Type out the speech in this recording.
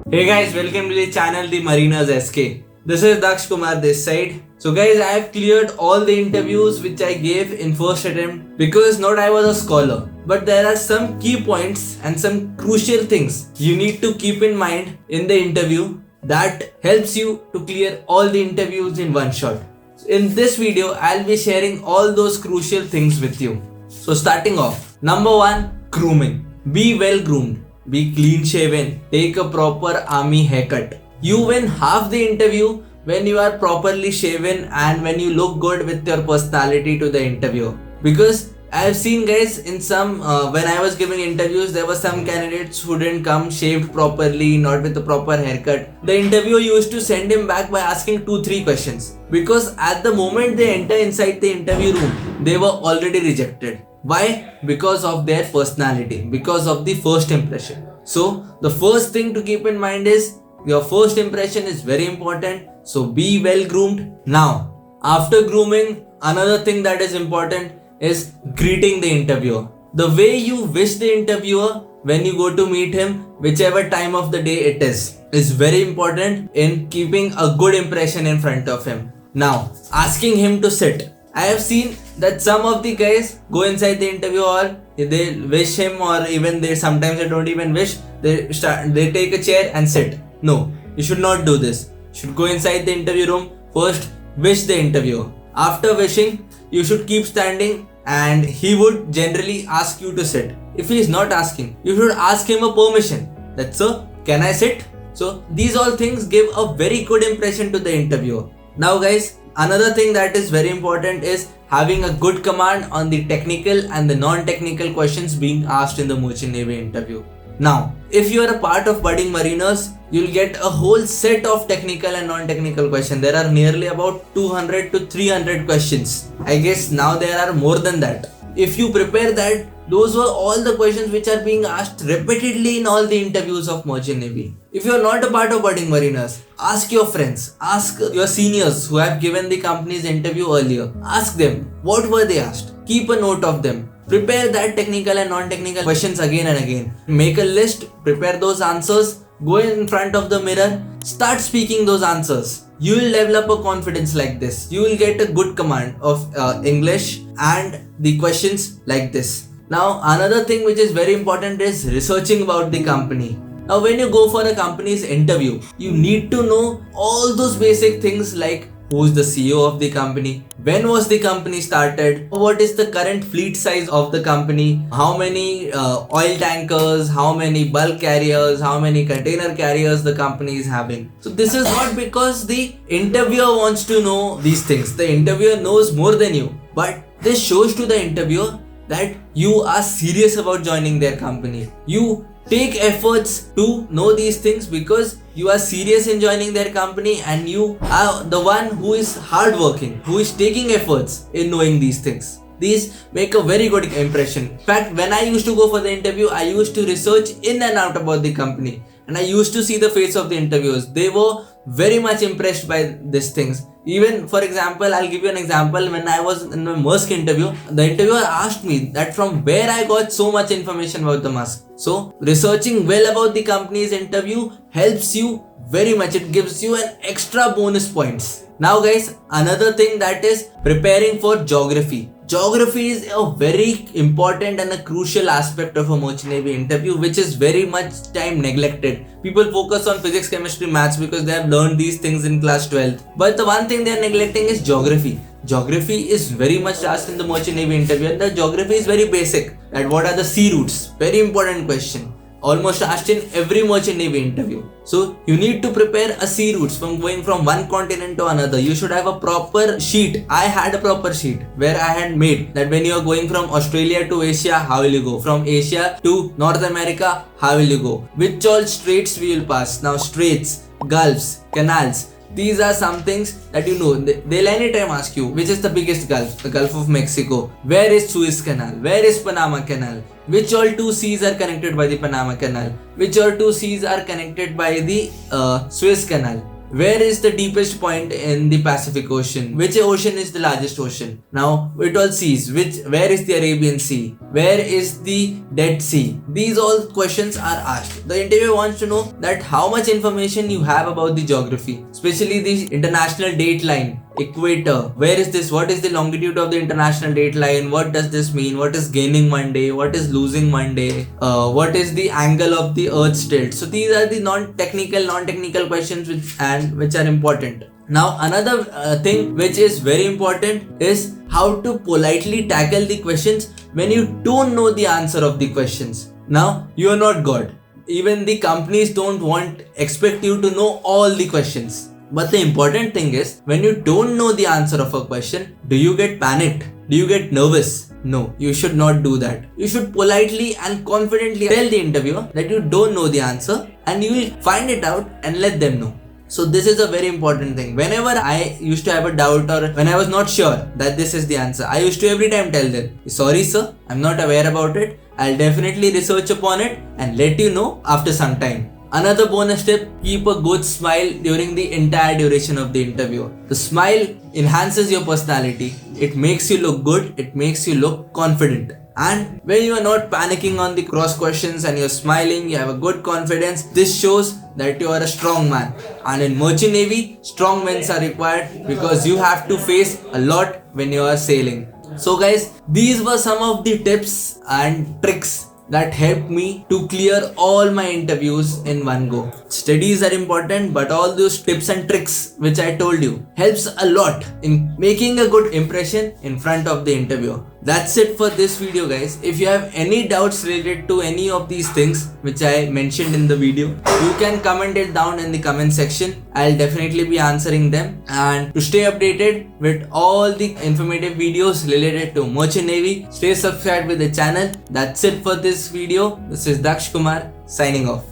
Hey guys, welcome to the channel The Mariners SK. This is Daksh Kumar this side. So guys, I have cleared all the interviews which I gave in first attempt because not I was a scholar. But there are some key points and some crucial things you need to keep in mind in the interview that helps you to clear all the interviews in one shot. In this video, I'll be sharing all those crucial things with you. So starting off, number 1, grooming. Be well groomed. Be clean shaven. Take a proper army haircut. You win half the interview when you are properly shaven and when you look good with your personality to the interviewer. Because I have seen guys in some when I was giving interviews, there were some candidates who didn't come shaved properly, not with the proper haircut. The interviewer used to send him back by asking 2-3 questions because at the moment they enter inside the interview room, they were already rejected. Why? Because of their personality, because of the first impression. So the first thing to keep in mind is your first impression is very important. So be well groomed. Now, after grooming, another thing that is important is greeting the interviewer. The way you wish the interviewer when you go to meet him, whichever time of the day it is very important in keeping a good impression in front of him. Now, asking him to sit. I have seen that some of the guys go inside the interview hall, they wish him, or even they sometimes they don't even wish, they take a chair and sit. No, you should not do this. You should go inside the interview room, first wish the interviewer. After wishing, you should keep standing and he would generally ask you to sit. If he is not asking, you should ask him a permission. That's so, can I sit? So these all things give a very good impression to the interviewer. Now guys, another thing that is very important is having a good command on the technical and the non-technical questions being asked in the Merchant Navy interview. Now, if you are a part of budding mariners, you'll get a whole set of technical and non-technical questions. There are nearly about 200 to 300 questions. I guess now there are more than that. If you prepare that, those were all the questions which are being asked repeatedly in all the interviews of Merchant Navy. If you are not a part of budding mariners, ask your friends, ask your seniors who have given the company's interview earlier. Ask them, what were they asked? Keep a note of them. Prepare that technical and non-technical questions again and again. Make a list, prepare those answers, go in front of the mirror, start speaking those answers. You will develop a confidence like this. You will get a good command of English and the questions like this. Now, another thing which is very important is researching about the company. Now, when you go for a company's interview, you need to know all those basic things like who is the CEO of the company, when was the company started, what is the current fleet size of the company, how many oil tankers, how many bulk carriers, how many container carriers the company is having. So this is not because the interviewer wants to know these things. The interviewer knows more than you, but this shows to the interviewer that you are serious about joining their company. You take efforts to know these things because you are serious in joining their company and you are the one who is hardworking, who is taking efforts in knowing these things. These make a very good impression. In fact, when I used to go for the interview, I used to research in and out about the company and I used to see the face of the interviewers. They were very much impressed by these things. Even for example, I'll give you an example. When I was in my Maersk interview, the interviewer asked me that from where I got so much information about the Maersk. So researching well about the company's interview helps you very much. It gives you an extra bonus points. Now guys, another thing that is preparing for geography. Geography is a very important and a crucial aspect of a Merchant Navy interview which is very much time neglected. People focus on physics, chemistry, maths because they have learned these things in class 12th. But the one thing they are neglecting is geography. Geography is very much asked in the Merchant Navy interview and the geography is very basic. That what are the sea routes? Very important question. Almost asked in every Merchant Navy interview. So you need to prepare a sea routes from going from one continent to another. You should have a proper sheet. I had a proper sheet where I had made that when you are going from Australia to Asia, how will you go? From Asia to North America, how will you go? Which all straits we will pass? Now straits, gulfs, canals. These are some things that you know. They'll anytime ask you, which is the biggest gulf? The Gulf of Mexico. Where is Suez Canal? Where is Panama Canal? Which all two seas are connected by the Panama Canal? Which all two seas are connected by the Suez Canal? Where is the deepest point in the Pacific Ocean? Which ocean is the largest ocean? Now it all sees where is the Arabian Sea? Where is the Dead Sea? These all questions are asked. The interviewer wants to know that how much information you have about the geography, especially the international date line, equator. Where is this? What is the longitude of the international date line? What does this mean? What is gaining one day? What is losing one day? What is the angle of the Earth's tilt? So these are the non-technical questions which are important. Now another thing which is very important is how to politely tackle the questions when you don't know the answer of the questions. Now you are not God. Even the companies don't expect you to know all the questions. But the important thing is, when you don't know the answer of a question, do you get panicked? Do you get nervous? No, you should not do that. You should politely and confidently tell the interviewer that you don't know the answer, and you will find it out and let them know. So this is a very important thing. Whenever I used to have a doubt or when I was not sure that this is the answer, I used to every time tell them, sorry sir, I'm not aware about it. I'll definitely research upon it and let you know after some time. Another bonus tip, keep a good smile during the entire duration of the interview. The smile enhances your personality. It makes you look good. It makes you look confident. And when you are not panicking on the cross questions and you're smiling, you have a good confidence, this shows that you are a strong man. And in Merchant Navy, strong men are required because you have to face a lot when you are sailing. So guys, these were some of the tips and tricks that helped me to clear all my interviews in one go. Studies are important, but all those tips and tricks which I told you helps a lot in making a good impression in front of the interviewer. That's it for this video guys. If you have any doubts related to any of these things which I mentioned in the video, you can comment it down in the comment section. I'll definitely be answering them. And to stay updated with all the informative videos related to Merchant Navy, stay subscribed with the channel. That's it for this video. This is Daksh Kumar signing off.